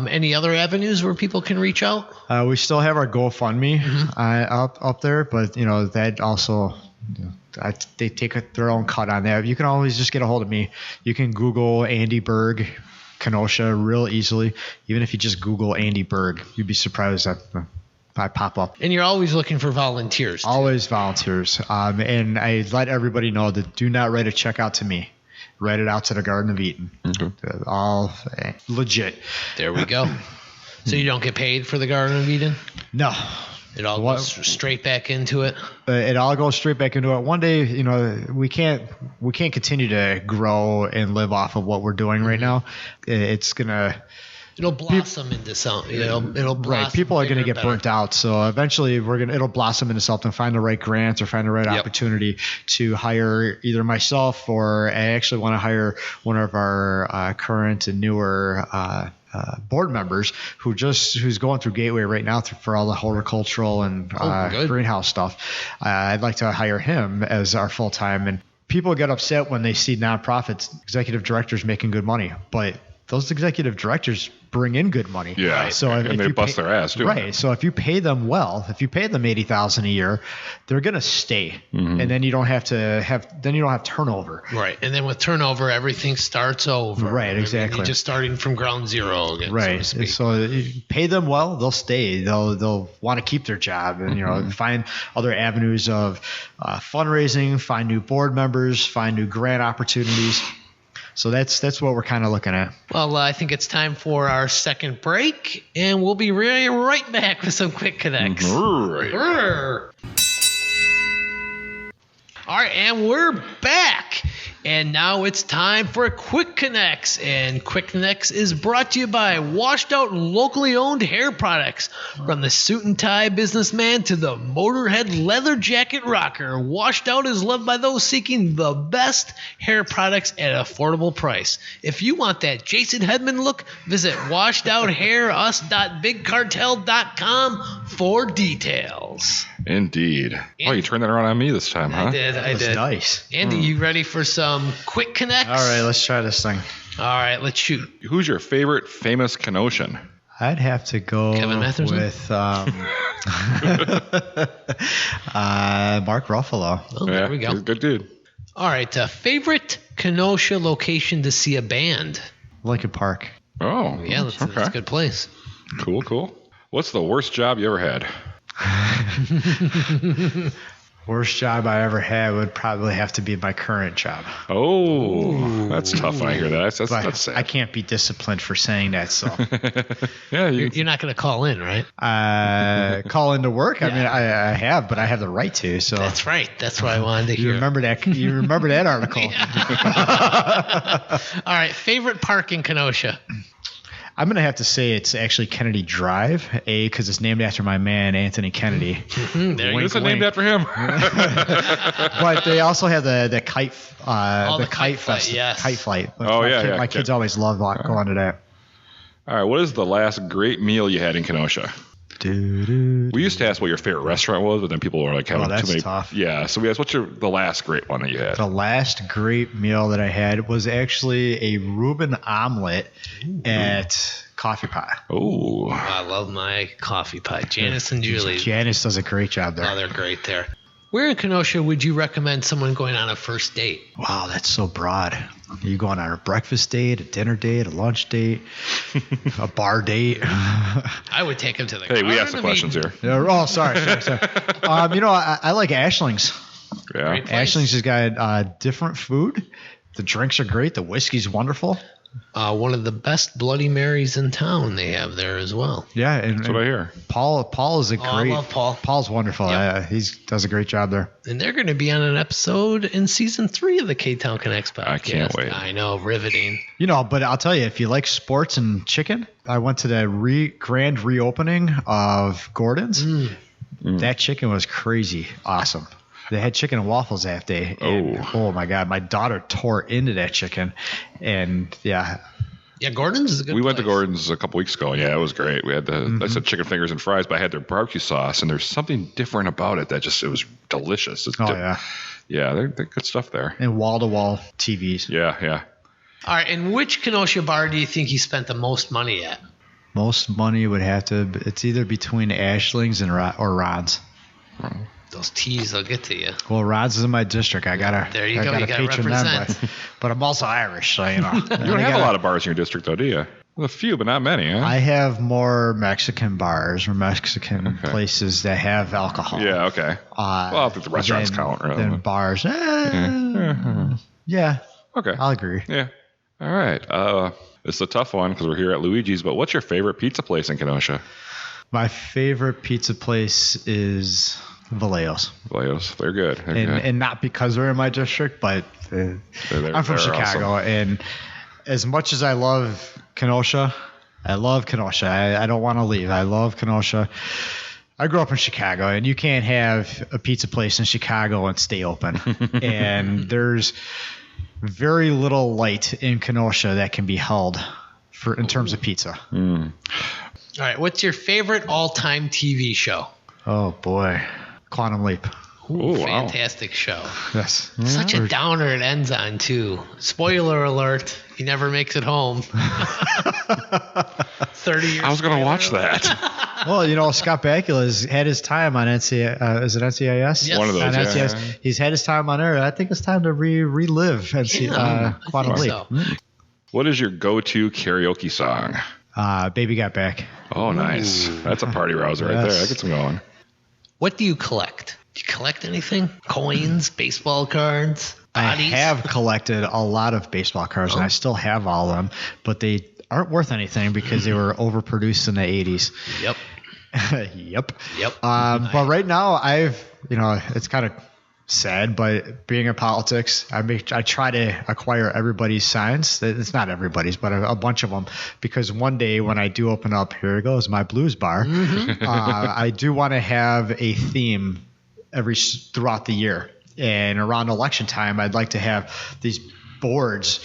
Any other avenues where people can reach out? We still have our GoFundMe up there, but that also they take their own cut on that. You can always just get a hold of me. You can Google Andy Berg, Kenosha, real easily. Even if you just Google Andy Berg, you'd be surprised that I pop up. And you're always looking for volunteers. Always volunteers. And I let everybody know that do not write a check out to me. Write it out to the Garden of Eatin. All legit. There we go. So you don't get paid for the Garden of Eatin? No. It all goes straight back into it? It all goes straight back into it. One day, we can't continue to grow and live off of what we're doing right now. It's going to... It'll blossom into something. It'll blossom. Right. People are going to get burnt out. So eventually it'll blossom into something, find the right grants or find the right opportunity to hire either myself, or I actually want to hire one of our current and newer board members who's going through Gateway right now for all the horticultural and greenhouse stuff. I'd like to hire him as our full-time. And people get upset when they see nonprofits, executive directors making good money, but those executive directors bring in good money. Yeah. So and they bust their ass too. Right. So if you pay them well, if you pay them $80,000 a year, they're going to stay. And then you don't have turnover. Right. And then with turnover, everything starts over. Right. Exactly. You're just starting from ground zero again. Right. So you pay them well, they'll stay. They'll want to keep their job and find other avenues of fundraising, find new board members, find new grant opportunities. So that's what we're kind of looking at. Well, I think it's time for our second break, and we'll be right back with some quick connects. All right, and we're back. And now it's time for Quick Connects. And Quick Connects is brought to you by washed out locally owned hair products. From the suit and tie businessman to the Motorhead leather jacket rocker, Washed Out is loved by those seeking the best hair products at an affordable price. If you want that Jason Hedman look, visit washedouthairs.bigcartel.com for details. Indeed. You turned that around on me this time, huh? I did. Nice. Andy, you ready for some quick connects? All right, let's try this thing. All right, let's shoot. Who's your favorite famous Kenoshan? I'd have to go Kevin Matheson? with Mark Ruffalo. Oh, there we go. He's a good dude. All right, favorite Kenosha location to see a band? Lincoln Park. Oh, Yeah, that's a good place. Cool. What's the worst job you ever had? Worst job I ever had would probably have to be my current job. Oh, that's tough. I hear that. That's sad. I can't be disciplined for saying that. So Yeah, You're not going to call in, right? call into work. I mean, I have, but I have the right to. So That's right. That's what I wanted to hear. you remember that? You remember that article? All right, favorite park in Kenosha? I'm going to have to say it's actually Kennedy Drive, because it's named after my man, Anthony Kennedy. There you It's go. named after him. But they also have the kite, the kite flight, yes. kite flight. Yeah. My kids always love going to that. All right, what is the last great meal you had in Kenosha? We used to ask what your favorite restaurant was, but then people were like having that's too many. tough. Yeah, so we asked, what's the last great one that you had? The last great meal that I had was actually a Reuben omelet at Coffee Pot. Oh, I love my coffee pie. Janice and Julie. Janice does a great job there. Oh, they're great there. Where in Kenosha would you recommend someone going on a first date? Wow, that's so broad. Are you going on a breakfast date, a dinner date, a lunch date, a bar date? I would take him to the hey, we Garden asked the of questions Eatin. here. Oh, sorry. I like Ashling's. Yeah. Great place. Ashling's has got different food. The drinks are great. The whiskey's wonderful. One of the best Bloody Marys in town they have there as well. Yeah, and That's what I hear. Paul is a great. I love Paul. Paul's wonderful. Yep. He does a great job there. And they're going to be on an episode in season 3 of the Ktown Connects podcast. I can't wait. I know, riveting. But I'll tell you, if you like sports and chicken, I went to the grand reopening of Gordon's. That chicken was crazy awesome. They had chicken and waffles that day. And, oh my God, my daughter tore into that chicken, and yeah. Yeah, Gordon's is a good We went to place. Gordon's a couple weeks ago. And yeah, it was great. We had I said chicken fingers and fries, but I had their barbecue sauce, and there's something different about it that it was delicious. It's yeah. Yeah, they're good stuff there. And wall-to-wall TVs. Yeah. All right, and which Kenosha bar do you think you spent the most money at? Most money would have to. It's either between Ashling's or Rod's. Those teas will get to you. Well, Rod's is in my district. I gotta You gotta patron them, represent. but I'm also Irish, so you know. You don't have a lot of bars in your district, though, do you? Well, a few, but not many, huh? I have more Mexican bars or Mexican places that have alcohol. Yeah, okay. Well, if the restaurants count, really. Then bars. Yeah. Okay. I'll agree. Yeah. All right. It's a tough one because we're here at Luigi's, but what's your favorite pizza place in Kenosha? My favorite pizza place is Vallejo's. Vallejo's. They're good. And not because they're in my district, but I'm from Chicago. Awesome. And as much as I love Kenosha, I don't want to leave. I love Kenosha. I grew up in Chicago, and you can't have a pizza place in Chicago and stay open. And there's very little light in Kenosha that can be held in terms of pizza. All right, what's your favorite all-time TV show? Oh, boy. Quantum Leap. Ooh, Fantastic show. Yes. Such a downer it ends on, too. Spoiler alert, he never makes it home. 30 years I was going to watch that. Well, you know, Scott Bakula's had his time on NCIS. Is it NCIS? Yes. One of those, On yeah. NCIS. He's had his time on there. I think it's time to relive Quantum Leap. So. What is your go-to karaoke song? Baby Got Back. Oh, nice. That's a party rouser right there. That gets them going. What do you collect? Do you collect anything? Coins, baseball cards, bodies? I have collected a lot of baseball cards, and I still have all of them, but they aren't worth anything because they were overproduced in the 80s. Yep. Yep. Yep. But right now, it's kind of sad, but being in politics, I try to acquire everybody's signs. It's not everybody's, but a bunch of them, because one day when I do open up, here it goes, my blues bar, I do want to have a theme throughout the year. And around election time, I'd like to have these boards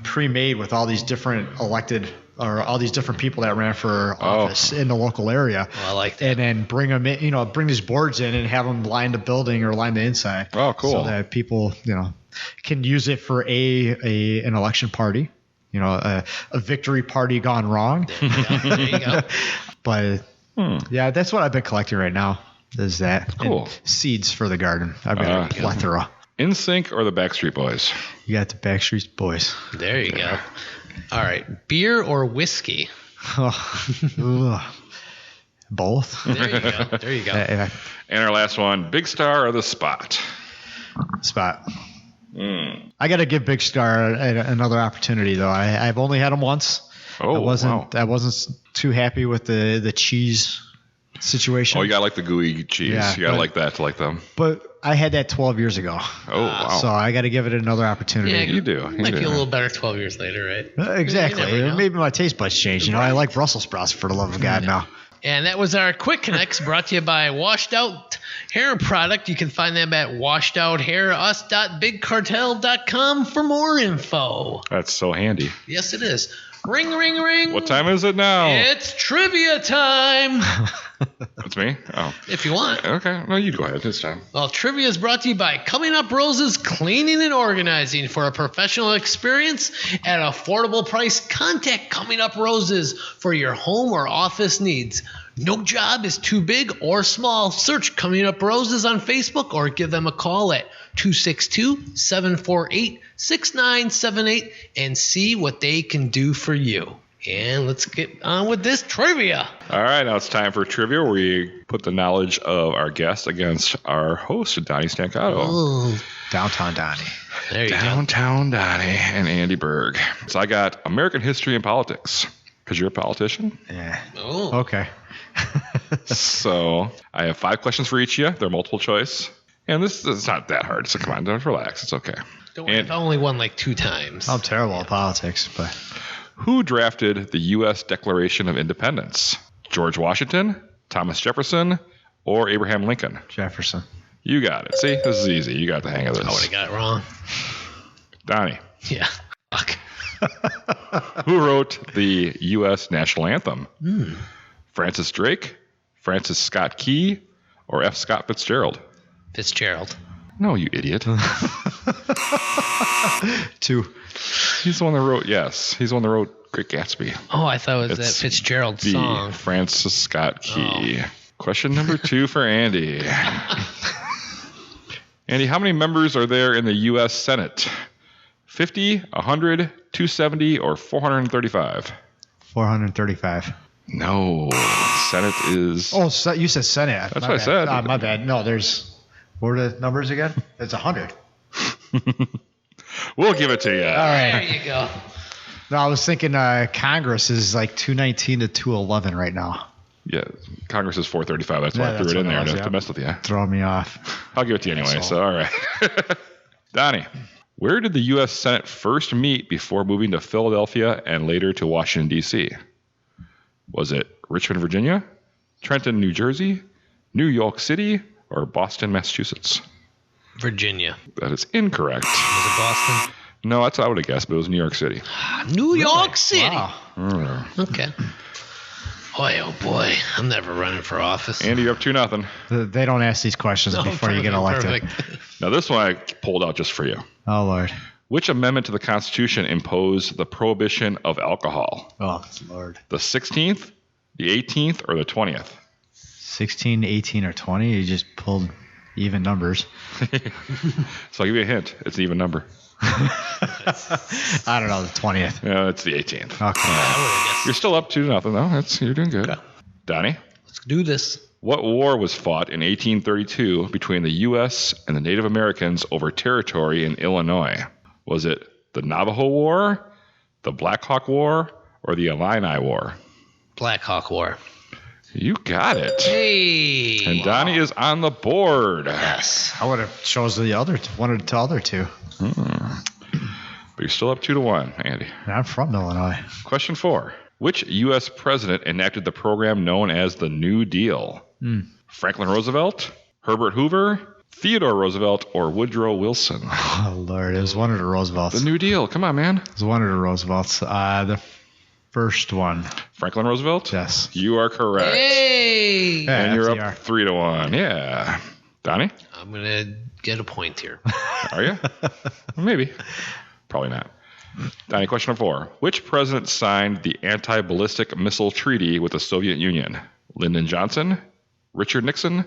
pre-made with all these different elected or all these different people that ran for office in the local area. Well, I like that. And then bring them in, bring these boards in and have them line the building or line the inside. Oh, cool. So that people, can use it for an election party, a victory party gone wrong. There you go. But yeah, that's what I've been collecting right now. Is that cool? And seeds for the garden. I've got a plethora. NSYNC or the Backstreet Boys? You got the Backstreet Boys. There you go. All right. Beer or whiskey? Both. There you go. And our last one, Big Star or the Spot? Spot. I got to give Big Star another opportunity, though. I've only had them once. Oh, I wasn't too happy with the cheese situation. Oh, you got to like the gooey cheese. Yeah, you got to like that to like them. But I had that 12 years ago. Oh, wow. So I got to give it another opportunity. Yeah, You do. Might be a little better 12 years later, right? Exactly. You never know. Maybe my taste buds changed. I like Brussels sprouts for the love of God now. And that was our Quick Connects brought to you by Washed Out Hair Product. You can find them at washedouthairs.bigcartel.com for more info. That's so handy. Yes, it is. Ring, ring, ring. What time is it now? It's trivia time. It's me? Oh. If you want. Okay. No, you go ahead this time. Well, trivia is brought to you by Coming Up Roses Cleaning and Organizing. For a professional experience at an affordable price, contact Coming Up Roses for your home or office needs. No job is too big or small. Search Coming Up Roses on Facebook or give them a call at 262-748-6978 and see what they can do for you. And let's get on with this trivia. All right, now it's time for trivia where we put the knowledge of our guest against our host, Donny Stancato. Oh, Downtown Donny. there you go. Downtown Donny and Andy Berg. So I got American history and politics, because you're a politician. Yeah. Oh, Okay. So I have 5 questions for each of you. They're multiple choice. And this is not that hard, so come on, don't relax. It's okay. don't worry. I've only won like 2 times. I'm terrible at politics, but Who drafted the U.S. Declaration of Independence? George Washington, Thomas Jefferson, or Abraham Lincoln? Jefferson. You got it. See, this is easy. You got the hang of I would this. have got it wrong. Donnie. Yeah. Fuck. Who wrote the U.S. national anthem? Francis Drake, Francis Scott Key, or F. Scott Fitzgerald? Fitzgerald. No, you idiot. 2. He's the one that wrote, yes. He's the one that wrote Great Gatsby. Oh, I thought it was It's that Fitzgerald The song. Francis Scott Key. Question number 2 for Andy. Andy, how many members are there in the U.S. Senate? 50, 100, 270, or 435? 435. No. Senate is... Oh, so you said Senate. That's what I said. My bad. No, what are the numbers again? It's 100. We'll give it to you. All There right. you go. No, I was thinking Congress is like 219 to 211 right now. Yeah, Congress is 435. That's why Yeah, I threw that's it in what there it was, to yeah. mess with you. Throwing me off. I'll give it to you anyway, Asshole. so all right. Donnie, where did the U.S. Senate first meet before moving to Philadelphia and later to Washington, D.C.? Was it Richmond, Virginia, Trenton, New Jersey, New York City, or Boston, Massachusetts? Virginia. That is incorrect. Was it Boston? No, that's what I would have guessed, but it was New York City. New York City. Wow. Okay. Boy, oh boy. I'm never running for office. Andy, you're up 2-0. They don't ask these questions before you get elected. Perfect. Now, this one I pulled out just for you. Oh, Lord. Which amendment to the Constitution imposed the prohibition of alcohol? Oh, Lord. The 16th, the 18th, or the 20th? 16, 18, or 20? You just pulled even numbers. So I'll give you a hint. It's an even number. I don't know, the 20th. Yeah, it's the 18th. Okay. I would have guessed. You're still up 2-0, though. You're doing good. Okay. Donnie, Let's do this. what war was fought in 1832 between the U.S. and the Native Americans over territory in Illinois? Was it the Navajo War, the Black Hawk War, or the Illini War? Black Hawk War. You got it. Hey. And Donnie is on the board. Yes. I would have chosen one of the other two. But you're still up 2-1, Andy. I'm from Illinois. Question 4. Which U.S. president enacted the program known as the New Deal? Franklin Roosevelt, Herbert Hoover, Theodore Roosevelt, or Woodrow Wilson? Oh, Lord. It was one of the Roosevelts. The New Deal. Come on, man. It was one of the Roosevelts. The first one. Franklin Roosevelt? Yes. You are correct. Hey. Yeah, And you're FDR. up 3-1. Yeah. Donnie? I'm going to get a point here. Are you? Maybe. Probably not. Donnie, question number 4. Which president signed the anti-ballistic missile treaty with the Soviet Union? Lyndon Johnson, Richard Nixon,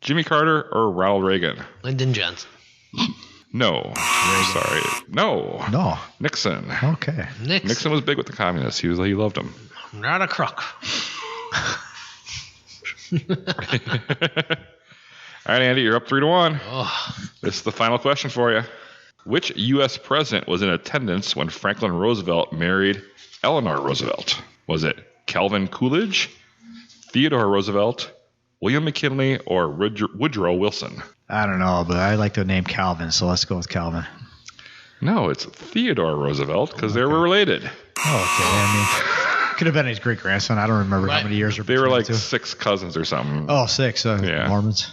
Jimmy Carter, or Ronald Reagan? Lyndon Johnson. No. Sorry. No. Nixon. Okay. Nixon was big with the communists. He loved them. I'm not a crook. All right, Andy, you're up 3-1. Oh, This is the final question for you. Which U.S. president was in attendance when Franklin Roosevelt married Eleanor Roosevelt? Was it Calvin Coolidge, Theodore Roosevelt, William McKinley, or Woodrow Wilson? I don't know, but I like the name Calvin, so let's go with Calvin. No, it's Theodore Roosevelt because they were related. Oh, okay. I mean, could have been his great grandson. I don't remember how many years. They were between like the two. 6 cousins or something. Oh, 6. Yeah. Mormons.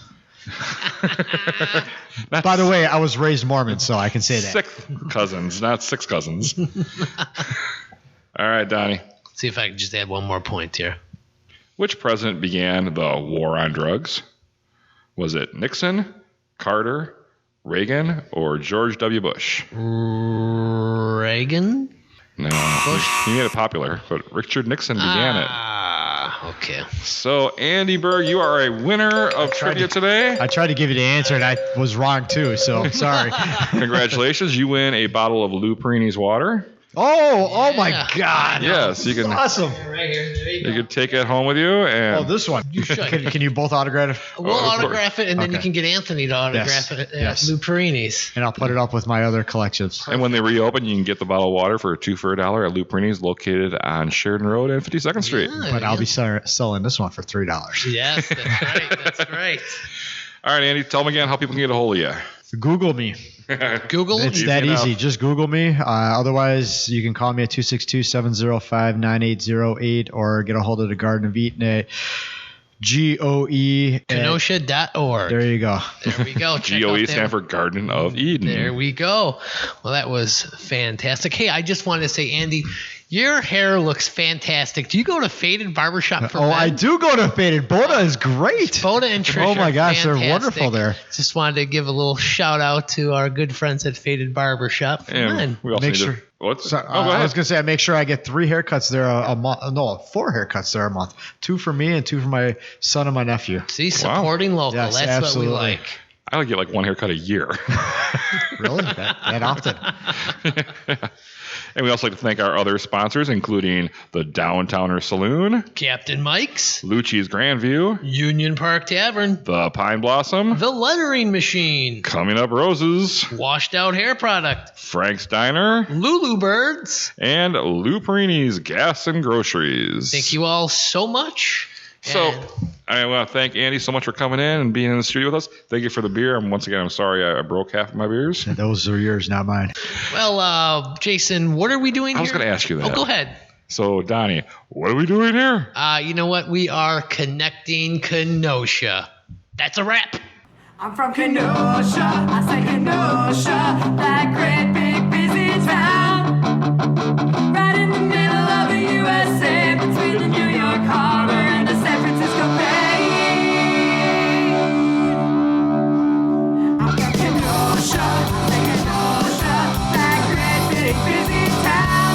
By the way, I was raised Mormon, so I can say that. 6 cousins, not 6 cousins. All right, Donnie. let's see if I can just add one more point here. Which president began the war on drugs? Was it Nixon, Carter, Reagan, or George W. Bush? Reagan? No, Bush? he made it popular, but Richard Nixon began it. Okay. So, Andy Berg, you are a winner of trivia today. I tried to give you the answer, and I was wrong, too, so sorry. Congratulations. You win a bottle of Lou Perini's water. Oh my Yeah. God. Yes, you can Awesome. Right here. There you you can take it home with you. And Oh, this one. You should. Can you both autograph it? We'll of course. autograph it, and then you Okay. can get Anthony to autograph Yes. it at Yes. Lou Perini's. And I'll put it up with my other collections. And when they reopen, you can get the bottle of water for 2 for $1 at Lou Perini's, located on Sheridan Road and 52nd Street. Yeah, But I'll be selling this one for $3. Yes, that's right. That's great. All right, Andy, tell them again how people can get a hold of you. Google me. Google. It's Easy that enough. easy. Just Google me. Otherwise, you can call me at 262-705-9808 or get a hold of the Garden of Eatin at GOE. Kenosha.org. There you go. There we go. Check GOE out stand for Garden of Eden. There we go. Well, that was fantastic. Hey, I just wanted to say, Andy, your hair looks fantastic. Do you go to Faded Barbershop for men? I do go to Faded. Boda is great. Boda and Trish Oh my are gosh, they're fantastic. wonderful there. Just wanted to give a little shout out to our good friends at Faded Barbershop for And men. we also Make need sure. to. What's? So, go ahead. I was gonna say I make sure I get 3 haircuts there a month. No, 4 haircuts there a month. 2 for me and 2 for my son and my nephew. See, supporting local. Yes, That's absolutely. what we like. I would get like 1 haircut a year. Really? That often? And we also like to thank our other sponsors, including the Downtowner Saloon, Captain Mike's, Lucci's Grandview, Union Park Tavern, the Pine Blossom, The Lettering Machine, Coming Up Roses, Washed Out Hair Product, Frank's Diner, Lulu Birds. and Lou Perini's Gas and Groceries. Thank you all so much. So And I want to thank Andy so much for coming in and being in the studio with us. Thank you for the beer. And once again, I'm sorry I broke half of my beers. Those are yours, not mine. well, Jason, what are we doing I here? was going to ask you that. Oh, go ahead. So, Donnie, what are we doing here? You know what? We are connecting Kenosha. That's a wrap. I'm from Kenosha, I say Kenosha, that great big busy town. Right in the middle of the USA, between the New York Harbor and the San Francisco Bay. I'm from Kenosha, I say Kenosha, that great big busy town.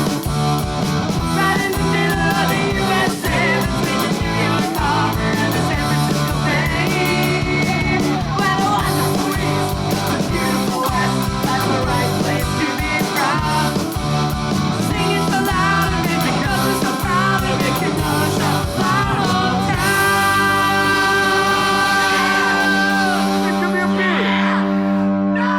Right in the middle of the USA, between the New York Harbor and the San Francisco Bay. Well, wonderful east, the beautiful west, that's the right place to be from. Sing it so loud of it because we're so proud of it, Kenosha, our hometown. Give me a beer. No.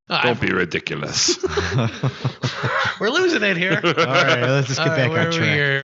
Oh. Don't be ridiculous. We're losing it here. All right, let's just get All right, back where on are we track. here?